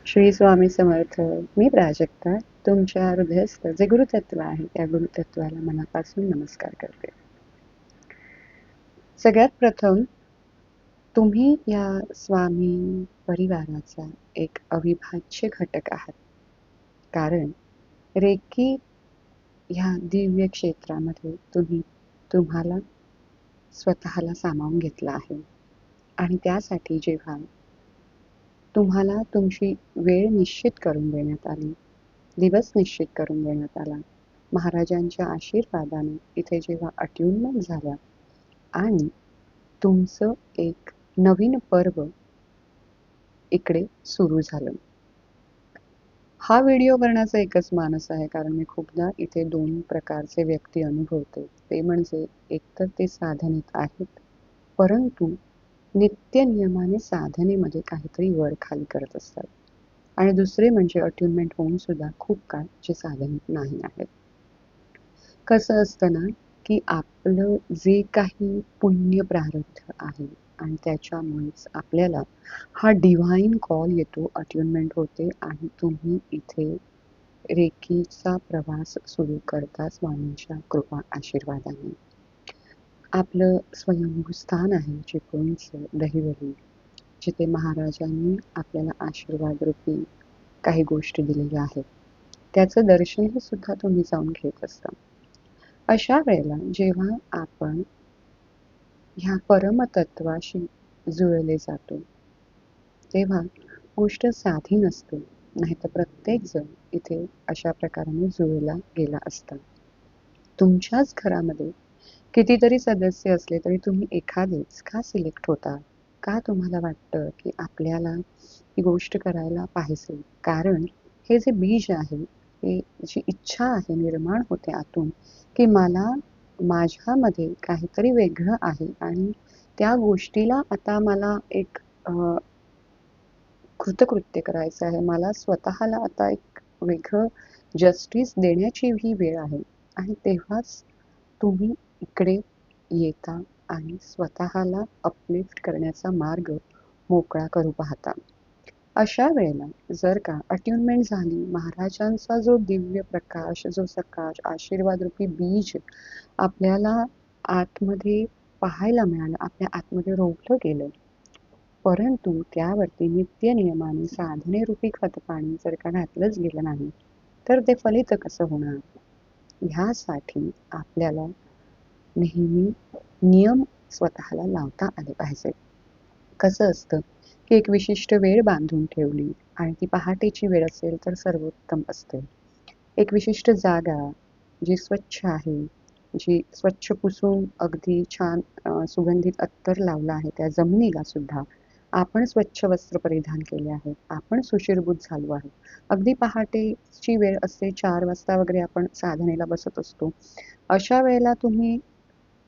श्री स्वामी समर्थ. मी प्राजक्ता तुमच्या हृदयस्थ जे गुरुतत्व आहे त्या गुरुतत्वाला मनापासून नमस्कार करते. सगळ्यात प्रथम तुम्ही या स्वामी परिवाराचा एक अविभाज्य घटक आहात. कारण रेकी ह्या दिव्य क्षेत्रामध्ये तुम्हाला स्वतःला सामावून घेतलं आहे. आणि त्यासाठी जेव्हा तुम्हाला तुमची वेळ निश्चित करून देण्यात आली, दिवस निश्चित करून देण्यात आला, महाराजांच्या आशीर्वादाने इथे जेव्हा अट्युनमेंट झाल्या आणि तुमचं एक नवीन पर्व इकडे सुरू झालं. हा व्हिडिओ करण्याचा एकच मानस आहे, कारण मी खूपदा इथे दोन प्रकारचे व्यक्ती अनुभवते. ते म्हणजे एकतर ते साधनेत आहेत, परंतु नित्य नियमाने साधनेमध्ये काहीतरी वर खाली करत असतात. आणि दुसरे म्हणजे अट्युनमेंट होऊन सुद्धा खूप काळ जे साधनेत नाही आहेत. कसं असतं ना, की आपलं जे काही पुण्य प्रारब्ध आहे आणि त्याच्यामुळेच आपल्याला हा डिव्हाइन कॉल येतो, अट्युनमेंट होते आणि तुम्ही इथे रेकीचा प्रवास सुरू करता स्वामींच्या कृपा आशीर्वादाने. आपलं स्वयंभू स्थान आहे चिपळूणचं दहिवली, जिथे महाराजांनी आपल्याला आशीर्वाद रूपी काही गोष्टी दिलेल्या आहेत. त्याचं दर्शनही सुद्धा तुम्ही जाऊन घेत असता. अशा वेळेला जेव्हा आपण ह्या परमतत्वाशी जुळले जातो, तेव्हा गोष्ट साधी नसते. नाहीतर प्रत्येक जण इथे अशा प्रकाराने जुळला गेला असता. तुमच्याच घरामध्ये कितीतरी सदस्य असले तरी तुम्ही एखादेच का सिलेक्ट होता? का तुम्हाला वाटतं की आपल्याला ही गोष्ट करायला पाहिजे? कारण हे जे बीज आहे, हे जी इच्छा आहे निर्माण होते आतून, की मला माझ्यामध्ये काहीतरी वेगळं आहे आणि त्या गोष्टीला आता मला एक कृतकृत्य करायचं आहे. मला स्वतःला आता एक वेगळं जस्टिस देण्याची ही वेळ आहे. आणि तेव्हाच तुम्ही इकडे येता आणि स्वतःला अपलिफ्ट करण्याचा मार्ग मोकळा करू पाहता. अशा वेळेला जर का अट्युनमेंट झाली, महाराजांचा जो दिव्य प्रकाश, जो सकाश, आशीर्वाद रूपी बीज आपल्याला आतमध्ये पाहायला मिळालं, आपल्या आतमध्ये रोवलं गेलं, परंतु त्यावरती नित्य नियमाने साधने रूपी खतपाणी जर का घातलंच गेलं नाही, तर ते फलित कसं होणार? ह्यासाठी आपल्याला नेहमी नियम स्वतःला लावता आले पाहिजे. कसं असतं, की एक विशिष्ट वेळ बांधून ठेवली आणि ती पहाटेची वेळ असेल तर सर्वोत्तम असते. एक विशिष्ट जागा जी स्वच्छ आहे, जी स्वच्छ पुसून अगदी छान सुगंधित अत्तर लावला आहे, त्या जमिनीला सुद्धा आपण स्वच्छ वस्त्र परिधान केले आहे, आपण सुशीर्भूत झालो आहे. अगदी पहाटेची वेळ असते, 4 वाजता वगैरे आपण साधनेला बसत असतो. अशा वेळेला तुम्ही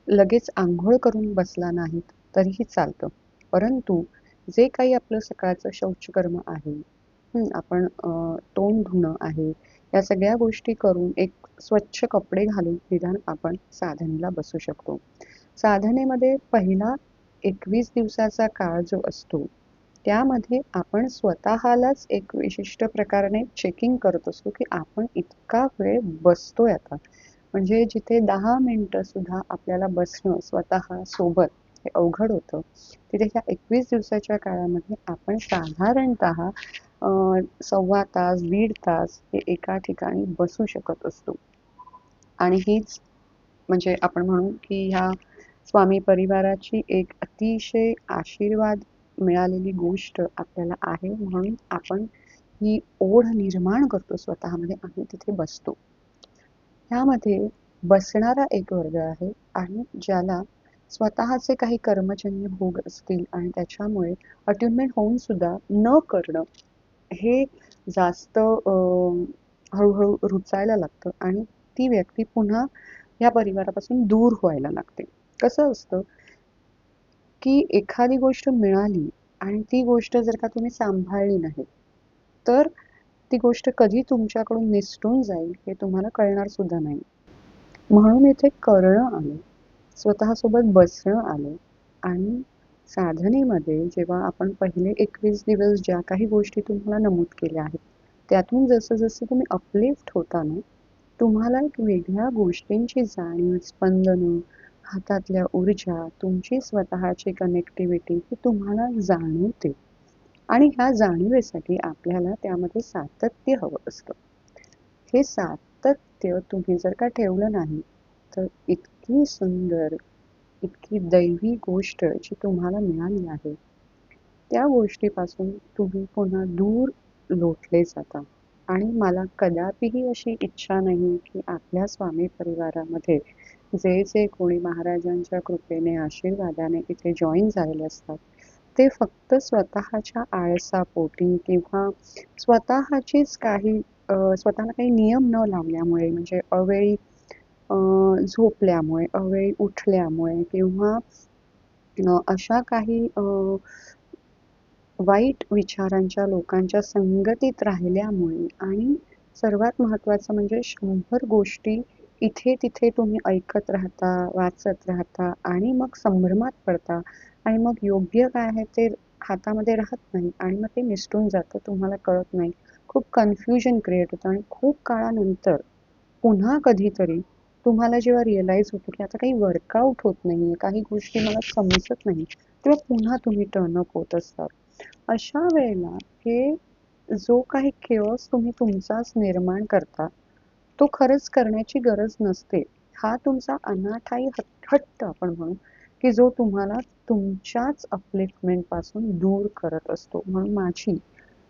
लगेच अंघोळ करून बसला नाहीत तरीही चालतं. परंतु जे काही आपलं सकाळचं शौचकर्म आहे, आपण तोंड धुणं आहे, या सगळ्या गोष्टी करून एक स्वच्छ कपडे घालून निदान आपण साधनेला बसू शकतो. साधनेमध्ये पहिला 21 दिवसाचा काळ जो असतो, त्यामध्ये आपण स्वतःलाच एक विशिष्ट प्रकाराने चेकिंग करत असतो, की आपण इतका वेळ बसतोय आता. म्हणजे जिथे 10 मिनिटं सुद्धा आपल्याला बसणं स्वतः सोबत हे अवघड होतं, तिथे ह्या 21 दिवसाच्या काळामध्ये आपण साधारणतः सव्वा तास, दीड तास हे एका ठिकाणी बसू शकत असतो. आणि हीच म्हणजे आपण म्हणू की ह्या स्वामी परिवाराची एक अतिशय आशीर्वाद मिळालेली गोष्ट आपल्याला आहे, म्हणून आपण ही ओढ निर्माण करतो स्वतःमध्ये आणि तिथे बसतो. ह्यामध्ये बसणारा एक वर्ग आहे आणि ज्याला स्वतःचे काही कर्मजन्य भोग असतील आणि त्याच्यामुळे अट्युनमेंट होऊन सुद्धा न करणं हे जास्त हळूहळू रुचायला लागतं आणि ती व्यक्ती पुन्हा या परिवारापासून दूर व्हायला लागते. कसं असतं, की एखादी गोष्ट मिळाली आणि ती गोष्ट जर का तुम्ही सांभाळली नाही, तर ती गोष्ट कधी तुमच्याकडून निसटून जाईल हे तुम्हाला कळणार सुद्धा नाही. म्हणून इथे करणं आलं, स्वतःसोबत बसणं आलं आणि साधनेमध्ये जेव्हा आपण पहिले 21 दिवस ज्या काही गोष्टी तुम्हाला नमूद केल्या आहेत, त्यातून जसं-जसं तुम्ही अपलिफ्ट होता ना, तुम्हाला एक वेगळ्या गोष्टींची जाणीव, स्पंदनं, हातातल्या ऊर्जा, तुमची स्वतःची कनेक्टिव्हिटी ही तुम्हाला जाणवते. आणि ह्या जाणीवेसाठी आपल्याला त्यामध्ये सातत्य हवं असतं. हे सातत्य तुम्ही जर का ठेवलं नाही, तर इतकी सुंदर, इतकी दैवी गोष्ट जी तुम्हाला मिळाली आहे, त्या गोष्टीपासून तुम्ही पुन्हा दूर लोटले जाता. आणि मला कदापिही अशी इच्छा नाही, की आपल्या स्वामी परिवारामध्ये जे कोणी महाराजांच्या कृपेने, आशीर्वादाने इथे जॉइन झालेले असतात, ते फक्त स्वतःच्या आळसापोटी किंवा स्वतःचीच काही स्वतःला काही नियम न लावल्यामुळे म्हणजे अवेळी अ, झोपल्यामुळे, अवेळी उठल्यामुळे किंवा अशा काही वाईट विचारांच्या लोकांच्या संगतीत राहिल्यामुळे आणि सर्वात महत्त्वाचं म्हणजे 100 गोष्टी इथे-तिथे तुम्ही ऐकत राहता, वाचत राहता आणि मग संभ्रमात पडता आणि मग योग्य काय आहे ते हातामध्ये राहत नाही आणि मग ते निसटून जातं, तुम्हाला कळत नाही. खूप कन्फ्युजन क्रिएट होतं आणि खूप काळानंतर पुन्हा कधीतरी तुम्हाला जेव्हा रिअलाईज होतं, की आता काही वर्कआउट होत नाहीये, काही गोष्टी मला समजत नाही, तेव्हा पुन्हा तुम्ही टर्न अप होत असतात. अशा वेळेला हे जो काही केओस तुम्ही तुमचाच निर्माण करता, तो खरंच करण्याची गरज नसते. हा तुमचा अनाठायी हट्ट आपण म्हणू, की जो तुम्हाला तुमच्याच अपलिफ्टमेंट पासून दूर करत असतो. म्हणून माझी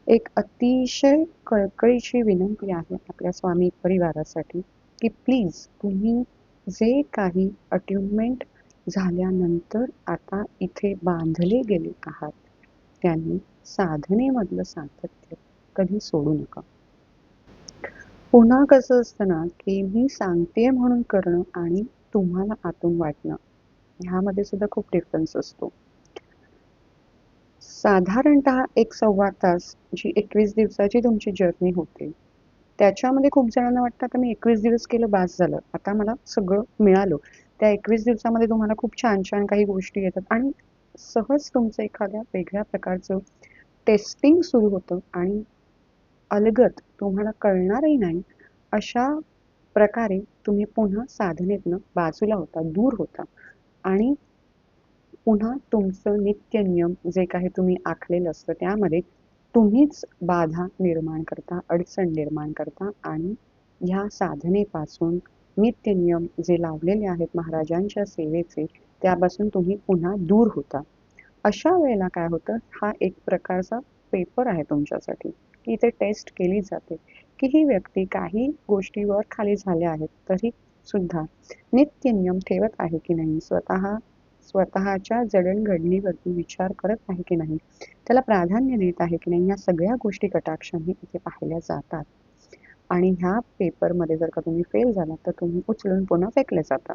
एक अतिशय कळकळीची विनंती आहे आपल्या स्वामी परिवारासाठी, की प्लीज तुम्ही जे काही अट्युनमेंट झाल्यानंतर आता इथे बांधले गेले आहात, त्यांनी साधनेमधलं सातत्य कधी सोडू नका. पुन्हा कसं असतं ना, की मी सांगतेय म्हणून करणं आणि तुम्हाला आतून वाटणं, ह्यामध्ये सुद्धा खूप डिफरन्स असतो. साधारणतः 1-1.25 तास जी 21 दिवसाची तुमची जर्नी होते, त्याच्यामध्ये खूप जणांना वाटतं आता मी 21 दिवस केलं बास झालं. आता मला सगळं मिळालं. त्या 21 दिवसामध्ये तुम्हाला खूप छान-छान काही गोष्टी येतात आणि सहज तुमचं एखाद्या वेगळ्या प्रकारचं टेस्टिंग सुरू होतं आणि अलगद तुम्हाला कळणारही नाही, अशा प्रकारे तुम्ही पुन्हा साधनेतनं बाजूला होता, दूर होता आणि पुन्हा तुमचं नित्य नियम जे काही तुम्ही आखलेलं असतं त्यामध्ये तुम्हीच बाधा निर्माण करता, अडचण निर्माण करता आणि ह्या साधनेपासून नित्य नियम जे लावलेले आहेत महाराजांच्या सेवेचे त्यापासून तुम्ही पुन्हा दूर होता. अशा वेळेला काय होतं, हा एक प्रकारचा पेपर आहे तुमच्यासाठी, की इथे टेस्ट केली जाते, की ही व्यक्ती काही गोष्टी वर खाली झाल्या आहेत, तरी सुद्धा नित्य नियम ठेवत आहे की नाही, स्वतःच्या जडणघडणीवरती विचार करत आहे की नाही, त्याला प्राधान्य देत आहे की नाही, या सगळ्या गोष्टी कटाक्षाने इथे पाहिल्या जातात. आणि ह्या पेपरमध्ये जर का तुम्ही फेल झालात, तर तुम्ही उचलून पुन्हा फेकले जाता.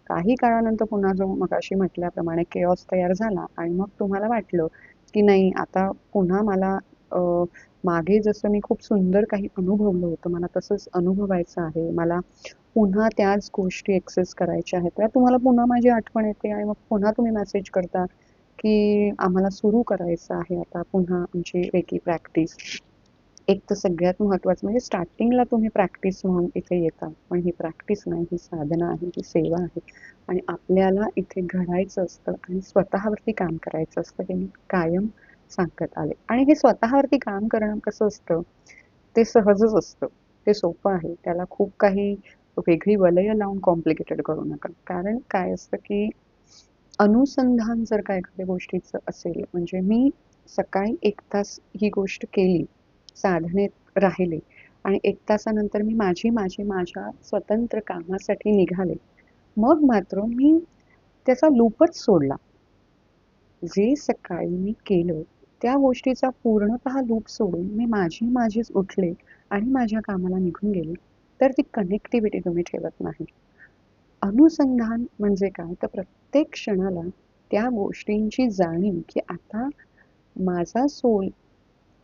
काही काळानंतर पुन्हा जो मगाशी म्हटल्याप्रमाणे केओस तयार झाला आणि मग तुम्हाला वाटलं, की नाही आता पुन्हा मला अ, मागे जसं मी खूप सुंदर काही अनुभवलं होतं, मला तसंच अनुभवायचं आहे. मला पुन्हा त्याच गोष्टी एक्सेस करायच्या आहेत. तर तुम्हाला पुन्हा माझी आठवण येते आणि मग पुन्हा तुम्ही मेसेज करता, की आम्हाला सुरू करायचं आहे आता पुन्हा आमची रेकी प्रॅक्टिस. एक तर सगळ्यात महत्त्वाचं म्हणजे स्टार्टिंगला तुम्ही प्रॅक्टिस म्हणून इथे येता. पण ही प्रॅक्टिस नाही, ही साधना आहे, ही सेवा आहे आणि आपल्याला इथे घडायचं असतं आणि स्वतःवरती काम करायचं असतं. हे मी कायम सांगत आले. आणि हे स्वतःवरती काम करणं कसं असतं, ते सहजच असतं. ते सोपं आहे. त्याला खूप काही वेगळी वलयं लावून कॉम्प्लिकेटेड करू नका. कारण काय असतं, की अनुसंधान जर का एखाद्या गोष्टीचं असेल, म्हणजे मी सकाळी 1 तास ही गोष्ट केली, साधनेत राहिले आणि 1 तासानंतर मी माझ्या स्वतंत्र कामासाठी निघाले. मग मात्र मी त्याचा लूपच सोडला. जे सकाळी मी केलं, त्या गोष्टीचा पूर्णतः लूप सोडून मी माझीच उठले आणि माझ्या कामाला निघून गेले, तर ती कनेक्टिव्हिटी तुम्ही ठेवत नाही. अनुसंधान म्हणजे काय? तर प्रत्येक क्षणाला त्या गोष्टींची जाणीव, की आता माझा सोल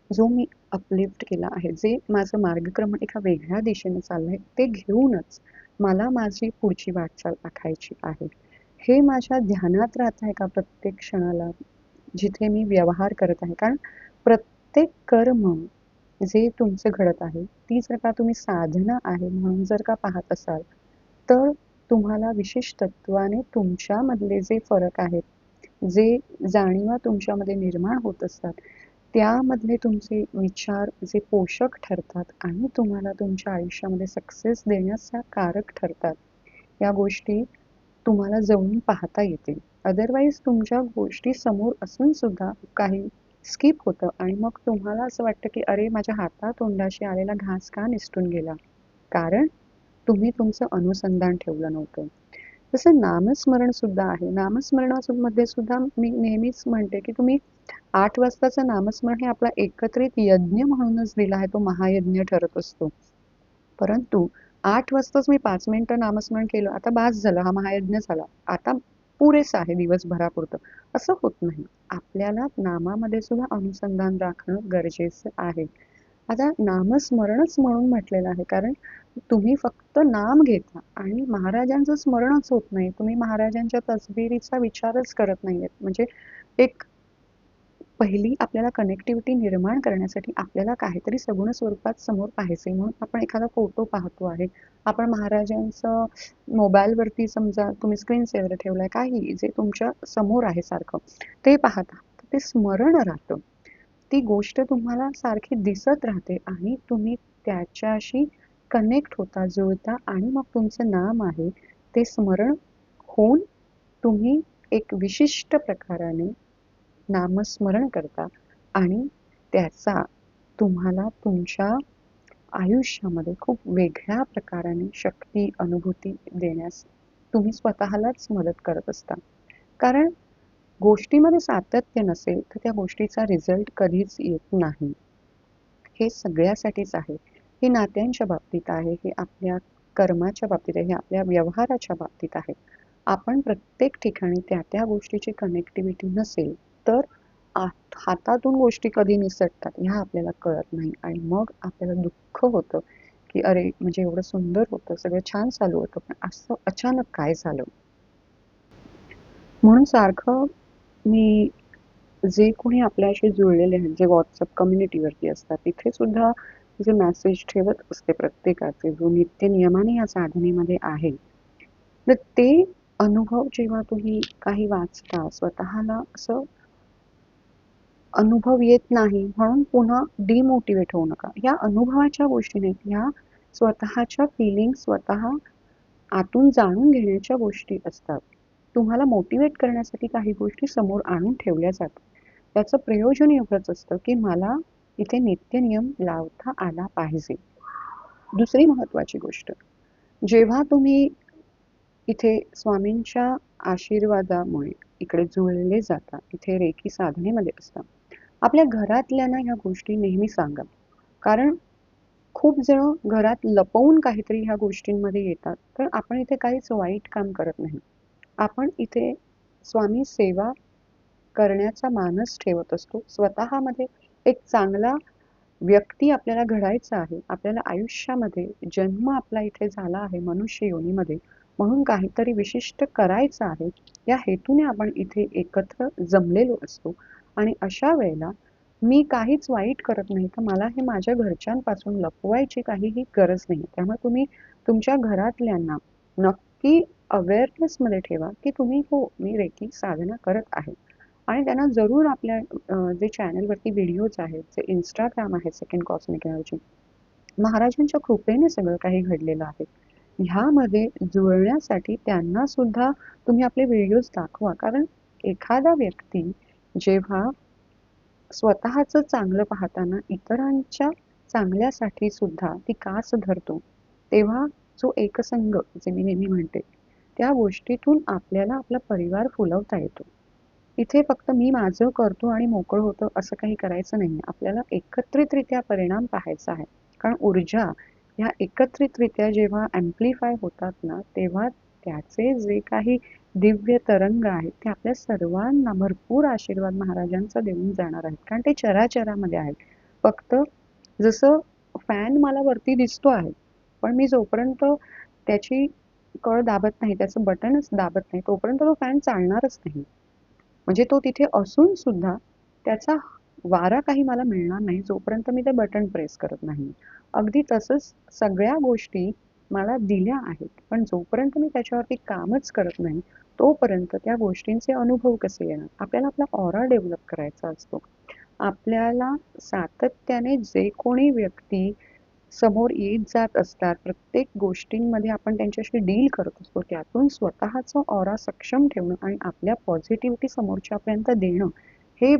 जो मी अपलिफ्ट केला आहे, जे माझं मार्गक्रमण एका वेगळ्या दिशेने चाललंय, ते घेऊनच मला माझी पुढची वाटचाल आखायची आहे. हे माझ्या ध्यानात राहत आहे का प्रत्येक क्षणाला? जिथे मी व्यवहार करत आहे. कारण प्रत्येक कर्म जे तुमचं घडत आहे, ती जर का तुम्ही साधना आहे म्हणून जर का पाहत असाल, तर तुम्हाला विशेष तत्त्वाने तुमच्यामधले जे फरक आहेत, जे जाणीवा तुमच्यामध्ये निर्माण होत असतात, त्यामधले तुमचे विचार जे पोषक ठरतात आणि तुम्हाला तुमच्या आयुष्यामध्ये सक्सेस देण्यास त्या कारक ठरतात. या गोष्टी तुम्हाला जवळून पाहता येतील. अदरवाईज तुमच्या गोष्टी समोर असून सुद्धा काही स्किप होतं आणि मग तुम्हाला असं वाटतं, की अरे माझ्या हातातोंडाशी आलेला घास का निसटून गेला? कारण तुम्ही तुमचं अनुसंधान ठेवलं नव्हतं. तसं नामस्मरण सुद्धा आहे. नामस्मरणामध्ये सुद्धा मी नेहमीच म्हणते, की तुम्ही 8 वाजताचं नामस्मरण हे आपला एकत्रित यज्ञ म्हणूनच दिला आहे. तो महायज्ञ ठरत असतो. परंतु 8 वाजताच मी 5 मिनिटं नामस्मरण केलं, आता बास झालं, हा महायज्ञ झाला. आता पुरेसं आहे दिवसभरापुरतं. असं होत नाही. आपल्याला नामामध्ये सुद्धा अनुसंधान राखणं गरजेचं आहे. आता नामस्मरणच म्हणून म्हटलेलं आहे, कारण तुम्ही फक्त नाम घेता आणि महाराजांचं स्मरणच होत नाही. तुम्ही महाराजांच्या तसबिरीचा विचारच करत नाहीयेत. म्हणजे एक पहिली आपल्याला कनेक्टिव्हिटी निर्माण करण्यासाठी आपल्याला काहीतरी सगुण स्वरूपात समोर पाहायचंय. म्हणून आपण एखादा फोटो पाहतो आहे. आपण महाराजांचं मोबाईलवरती समजा तुम्ही स्क्रीन सेव्हर ठेवलाय, काही जे तुमच्या समोर आहे सारखं, ते पाहता. तर ते स्मरण राहतं. ती गोष्ट तुम्हाला सारखी दिसत राहते आणि तुम्ही त्याच्याशी कनेक्ट होता, जुळता आणि मग तुमचं नाम आहे ते स्मरण होऊन तुम्ही एक विशिष्ट प्रकाराने नामस्मरण करता आणि त्याचा तुम्हाला तुमच्या आयुष्यामध्ये खूप वेगळ्या प्रकाराने शक्ती, अनुभूती देण्यास तुम्ही स्वतःलाच मदत करत असता. कारण गोष्टीमध्ये सातत्य नसेल, तर त्या गोष्टीचा रिझल्ट कधीच येत नाही. हे सगळ्यासाठीच आहे. हे नात्यांच्या बाबतीत आहे, हे आपल्या कर्माच्या बाबतीत आहे, हे आपल्या व्यवहाराच्या बाबतीत आहे. आपण प्रत्येक ठिकाणी त्या गोष्टीची कनेक्टिव्हिटी नसेल, तर हातातून गोष्टी कधी निसटतात ह्या आपल्याला कळत नाही आणि मग आपल्याला दुःख होतं, की अरे म्हणजे एवढं सुंदर होतं, सगळं छान चालू होतं, पण असं अचानक काय झालं? म्हणून सारखं मी जे कोणी आपल्याशी जुळलेले आहेत, जे WhatsApp कम्युनिटीवरती असतात, तिथे सुद्धा जे मेसेज ठेवत असते प्रत्येकाचे, जो नित्य नियमाने या साधनेमध्ये आहे. तर ते अनुभव जेव्हा तुम्ही काही वाचता, स्वतःला असं अनुभव येत नाही म्हणून पुन्हा डिमोटिवेट होऊ नका. ह्या अनुभवाच्या गोष्टी नाहीत, ह्या स्वतःच्या फिलिंग्स स्वतः आतून जाणून घेण्याच्या गोष्टी असतात. तुम्हाला मोटिवेट करण्यासाठी काही गोष्टी समोर आणून ठेवल्या जातात. त्याचं प्रयोजन एवढंच असतं, की मला इथे नित्यनियम लावता आला पाहिजे. दुसरी महत्त्वाची गोष्ट, जेव्हा तुम्ही इथे स्वामींच्या आशीर्वादामुळे इकडे जुळले जाता, इथे रेकी साधनेमध्ये असता, आपल्या घरातल्यांना ह्या गोष्टी नेहमी सांगा. कारण खूप जण घरात लपवून काहीतरी ह्या गोष्टींमध्ये येतात. तर आपण इथे काहीच वाईट काम करत नाही. आपण इथे स्वामी सेवा करण्याचा मानस ठेवत असतो. स्वतःमध्ये एक चांगला व्यक्ती आपल्याला घडायचा आहे. आपल्याला आयुष्यामध्ये जन्म आपला इथे झाला आहे मनुष्य योनीमध्ये, म्हणून काहीतरी विशिष्ट करायचं आहे. या हेतूने आपण इथे एकत्र जमलेलो असतो आणि अशा वेळेला मी काहीच वाईट करत नाही, तर मला हे माझ्या घरच्यांपासून लपवायची काहीही गरज नाही. त्यामुळे तुम्ही तुमच्या घरातल्यांना नक्की अवेअरनेसमध्ये ठेवा, की तुम्ही हो, मी रेकी साधना करत आहे. आणि त्यांना जरूर आपल्या जे चॅनलवरती व्हिडिओज आहेत, जे Instagram आहे सेकंड कॉस्मिक एनर्जी, महाराजांच्या कृपेने सगळं काही घडलेलं आहे. ह्यामध्ये जुळण्यासाठी त्यांना सुद्धा तुम्ही आपले व्हिडिओज दाखवा. कारण एखादा व्यक्ती जेव्हा स्वतःचं चांगलं पाहताना इतरांच्या चांगल्यासाठी सुद्धा ती कास धरतो, तेव्हा जो एकसंग जे मी नेहमी म्हणते, त्या गोष्टीतून आपल्याला आपला परिवार फुलवता येतो. इथे फक्त मी माझं करतो आणि मोकळं होतं असं काही करायचं नाही. आपल्याला एकत्रितरित्या परिणाम पाहायचा आहे. कारण ऊर्जा ह्या एकत्रितरित्या जेव्हा ॲम्प्लिफाय होतात ना, तेव्हा त्याचे जे काही दिव्य तरंग आहेत, ते आपल्या सर्वांना भरपूर आशीर्वाद महाराजांचा देऊन जाणार आहेत. कारण ते चराचरामध्ये आहेत. फक्त जसं फॅन मला वरती दिसतो आहे, पण मी जोपर्यंत त्याची कळ दाबत नाही, त्याचं बटनच दाबत नाही, तोपर्यंत तो फॅन चालणारच नाही. म्हणजे तो तिथे असून सुद्धा त्याचा वारा काही मला मिळणार नाही जोपर्यंत मी ते बटन प्रेस करत नाही. अगदी तसंच सगळ्या गोष्टी मला दिल्या आहेत, पण जोपर्यंत मी त्याच्यावरती कामच करत नाही, तोपर्यंत त्या गोष्टींचे अनुभव कसे येणार? आपल्याला आपला ऑरा डेव्हलप करायचा असतो. आपल्याला सातत्याने जे कोणी व्यक्ती समोर येत जात असतात, प्रत्येक गोष्टींमध्ये आपण त्यांच्याशी डील करत असतो, त्यातून स्वतःचा ऑरा सक्षम ठेवणं आणि आपल्या पॉझिटिव्हिटी समोरच्यापर्यंत देणं, हे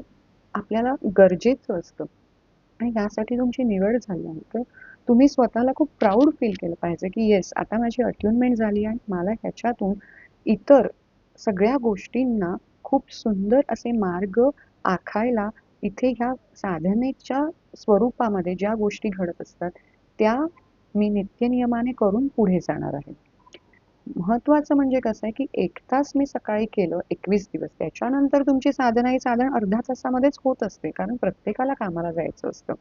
आपल्याला गरजेचं असतं. आणि यासाठी तुमची निवड झाली आहे, तर तुम्ही स्वतःला खूप प्राऊड फील केलं पाहिजे, की येस, आता माझी अट्युनमेंट झाली आहे. मला ह्याच्यातून इतर सगळ्या गोष्टींना खूप सुंदर असे मार्ग आखायला इथे ह्या साधनेच्या स्वरूपामध्ये ज्या गोष्टी घडत असतात, त्या मी नित्यनियमाने करून पुढे जाणार आहे. महत्वाचं म्हणजे कसं आहे, की 1 तास मी सकाळी केलं 21 दिवस. त्याच्यानंतर तुमची साधना ही साधारण अर्ध्या तासामध्येच होत असते. कारण प्रत्येकाला कामाला जायचं असतं.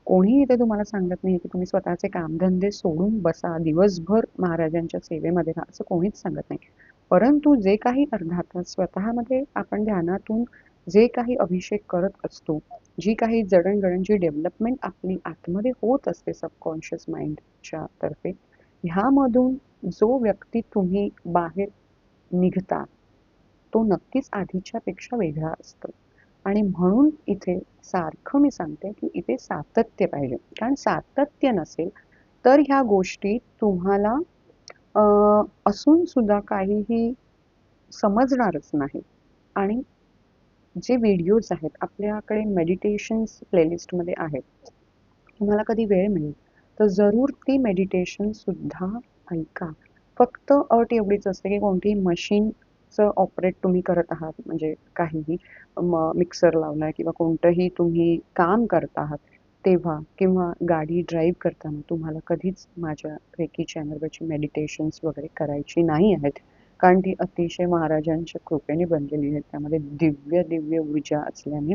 कोणीही इथे तुम्हाला सांगत नाही, की तुम्ही स्वतःचे कामधंदे सोडून बसा, दिवसभर महाराजांच्या सेवेमध्ये राहा, असं कोणीच सांगत नाही. परंतु जे काही अर्धा तास स्वतःमध्ये आपण ध्यानातून जे काही अभिषेक करत असतो, जी काही जडणघडण, जी डेव्हलपमेंट आपली आतमध्ये होत असते सबकॉन्शियस माइंडच्या तर्फे, ह्यामधून जो व्यक्ती तुम्ही बाहेर निघता, तो नक्कीच आधीच्या पेक्षा वेगळा असतो. आणि म्हणून इथे सारखं मी सांगते, की इथे सातत्य पाहिजे. कारण सातत्य नसेल, तर ह्या गोष्टी तुम्हाला अ, असून सुद्धा काहीही समजणारच नाही. आणि जे व्हिडिओज आहेत, आपल्याकडे मेडिटेशन्स प्लेलिस्टमध्ये आहेत. तुम्हाला कधी वेळ मिळेल, तर जरूर ती मेडिटेशन सुद्धा ऐका. फक्त अट एवढीच असते, की कोणतीही मशीनचं ऑपरेट तुम्ही करत आहात, म्हणजे काहीही मिक्सर लावलाय किंवा कोणतंही तुम्ही काम करत आहात, तेव्हा किंवा गाडी ड्राईव्ह करताना तुम्हाला कधीच माझ्या रेकी चॅनलवरची मेडिटेशन्स वगैरे करायची नाही आहेत. कारण ती अतिशय महाराजांच्या कृपेने बनलेली आहेत. त्यामध्ये दिव्य दिव्य ऊर्जा असल्याने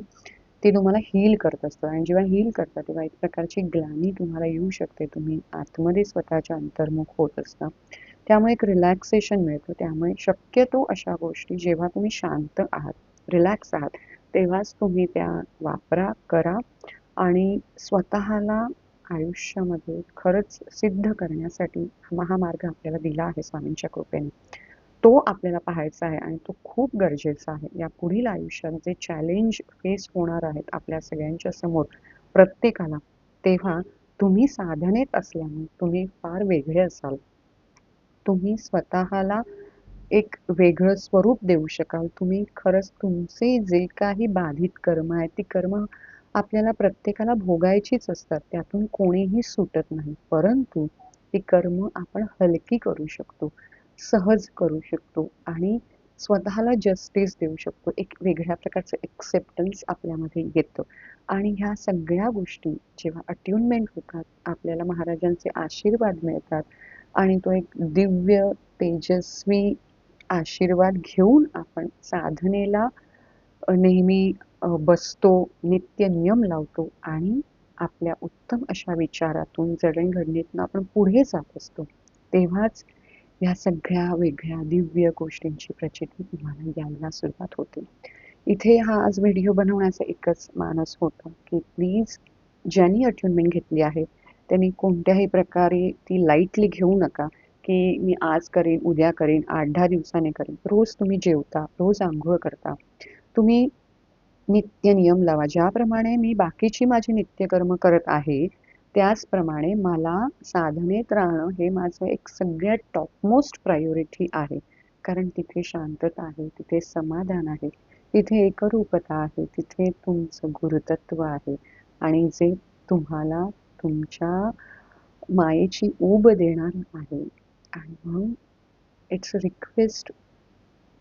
ते तुम्हाला हील करत असतं आणि जेव्हा हील करतात तेव्हा एक प्रकारची ग्लानी तुम्हाला येऊ शकते. तुम्ही आतमध्ये स्वतःच्या अंतर्मुख होत असता. त्यामुळे एक रिलॅक्सेशन मिळतं. त्यामुळे शक्यतो अशा गोष्टी जेव्हा तुम्ही शांत आहात, रिलॅक्स आहात, तेव्हाच तुम्ही त्या वापरा, करा आणि स्वतःला आयुष्यामध्ये खरंच सिद्ध करण्यासाठी हा मार्ग आपल्याला दिला आहे स्वामींच्या कृपेने. तो आपल्याला पाहायचा आहे आणि तो खूप गरजेचा आहे. या पुढील आयुष्यात जे चॅलेंज फेस होणार आहेत आपल्या सगळ्यांच्या समोर प्रत्येकाला, तेव्हा तुम्ही साधनेत असल्याने तुम्ही फार वेगळे असाल. तुम्ही स्वतःला एक वेगळं स्वरूप देऊ शकाल. तुम्ही खरंच तुमचे जे काही बाधित कर्म आहेत, ती कर्म आपल्याला प्रत्येकाला भोगायचीच असतात. त्यातून कोणीही सुटत नाही. परंतु ती कर्म आपण हलकी करू शकतो, सहज करू शकतो आणि स्वतःला जस्टिस देऊ शकतो. एक वेगळ्या प्रकारचं एक्सेप्टन्स आपल्यामध्ये येतं आणि ह्या सगळ्या गोष्टी जेव्हा अट्युनमेंट होतात, आपल्याला महाराजांचे आशीर्वाद मिळतात आणि तो एक दिव्य, तेजस्वी आशीर्वाद घेऊन आपण साधनेला नेहमी बसतो, नित्य नियम लावतो आणि आपल्या उत्तम अशा विचारातून, जडणघडणीतून आपण पुढे जात असतो. तेव्हाच ह्या सगळ्या वेगळ्या दिव्य गोष्टींची प्रचिती तुम्हाला यायला सुरुवात होते. इथे हा आज व्हिडिओ बनवण्याचा एकच मानस होता, की प्लीज ज्यांनी अट्युनमेंट घेतली आहे, त्यांनी कोणत्याही प्रकारे ती लाईटली घेऊ नका, की मी आज करेन, उद्या करेन, 8-10 दिवसाने करेन. रोज तुम्ही जेवता, रोज अंघोळ करता. तुम्ही नित्य नियम लावा. ज्याप्रमाणे मी बाकीची माझी नित्यकर्म करत आहे, त्याचप्रमाणे मला साधनेत राहणं हे माझं एक सगळ्यात टॉपमोस्ट प्रायोरिटी आहे. कारण तिथे शांतता आहे, तिथे समाधान आहे, तिथे एकरूपता आहे, तिथे तुमचं गुरुतत्व आहे आणि जे तुम्हाला तुमच्या मायेची ऊब देणार आहे. आणि म्हणून इट्स अ रिक्वेस्ट,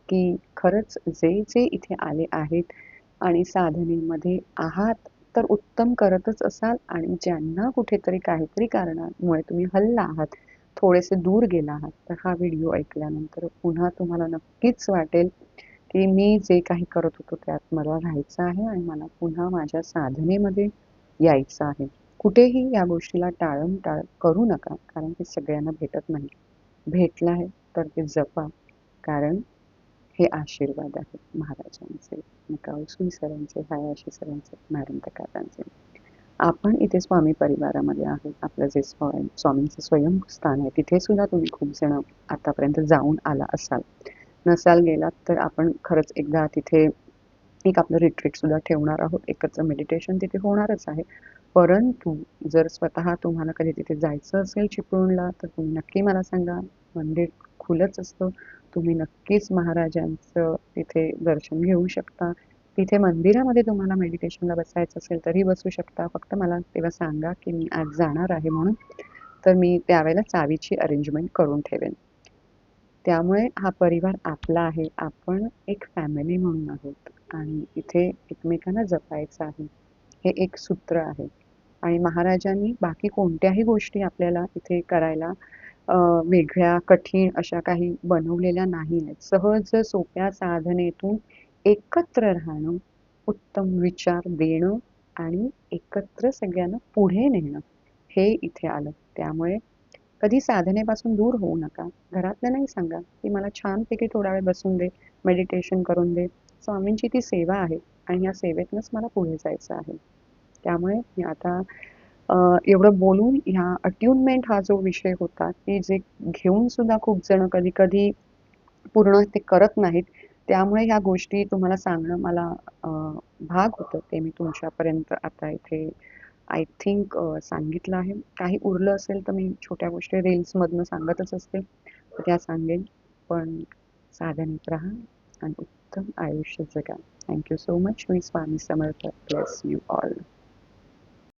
की खरंच जे जे इथे आले आहेत आणि साधनेमध्ये आहात, तर उत्तम करतच असाल आणि ज्यांना कुठेतरी काहीतरी कारणामुळे तुम्ही हलला आहात, थोडेसे दूर गेला आहात, तर हा व्हिडिओ ऐकल्यानंतर पुन्हा तुम्हाला नक्कीच वाटेल, की मी जे काही करत होतो त्यात मला राहायचं आहे आणि मला पुन्हा माझ्या साधनेमध्ये यायचं आहे. कुठेही या गोष्टीला टाळमटाळ करू नका, कारण ते सगळ्यांना भेटत नाही. भेटलं आहे तर ते जपा. कारण हे आशीर्वाद आहेत महाराजांचे, नकाऊ सरांचे, हायाशी सरांचे, मॅडम तकारांचे. आपण इथे स्वामी परिवारामध्ये आहोत. आपलं जे स्वामींचं स्वयंस्थान आहे तिथे सुद्धा तुम्ही खूप जण आतापर्यंत जाऊन आला असाल. नसाल गेलात तर आपण खरंच एकदा तिथे एक आपलं रिट्रीट सुद्धा ठेवणार आहोत. एकत्र मेडिटेशन तिथे होणारच आहे. परंतु जर स्वतः तुम्हाला कधी तिथे जायचं असेल चिपळूणला तर तुम्ही नक्की मला सांगा. मंदिर खुलंच असतं. तुम्ही नक्कीच महाराजांचं तिथे दर्शन घेऊ शकता. तिथे मंदिरामध्ये तुम्हाला मेडिटेशनला बसायचं असेल तरी बसू शकता. फक्त मला तेव्हा सांगा की मी आज जाणार आहे म्हणून. तर मी त्यावेळेला चावीची अरेंजमेंट करून ठेवेन. त्यामुळे हा परिवार आपला आहे. आपण एक फॅमिली म्हणून आहोत आणि इथे एकमेकांना जपायचं आहे. हे एक सूत्र आहे आणि महाराजांनी बाकी कोणत्याही गोष्टी आपल्याला इथे करायला वेगळ्या, कठीण अशा काही बनवलेल्या नाही आहेत. सहज सोप्या साधनेतून एकत्र राहणं, उत्तम विचार देणं आणि एकत्र सगळ्यांना पुढे नेणं हे इथे आलं. त्यामुळे कधी साधनेपासून दूर होऊ नका. घरातल्यांनाही सांगा की मला छानपैकी थोडा वेळ बसून दे, मेडिटेशन करून दे. स्वामींची ती सेवा आहे आणि या सेवेतनंच मला पुढे जायचं आहे. त्यामुळे मी आता एवढं बोलून ह्या अट्यूनमेंट हा जो विषय होता की जे घेऊन सुद्धा खूप जण कधी कधी पूर्ण ते करत नाहीत. त्यामुळे ह्या गोष्टी तुम्हाला सांगणं मला भाग होतं. ते मी तुमच्यापर्यंत आता इथे आय थिंक सांगितलं आहे. काही उरलं असेल तर मी छोट्या गोष्टी रील्समधनं सांगतच असते. तर त्या सांगेन. पण साधनेत राहा आणि उत्तम आयुष्य जगा. Thank you so much. Me Swami Samarth. Bless you all.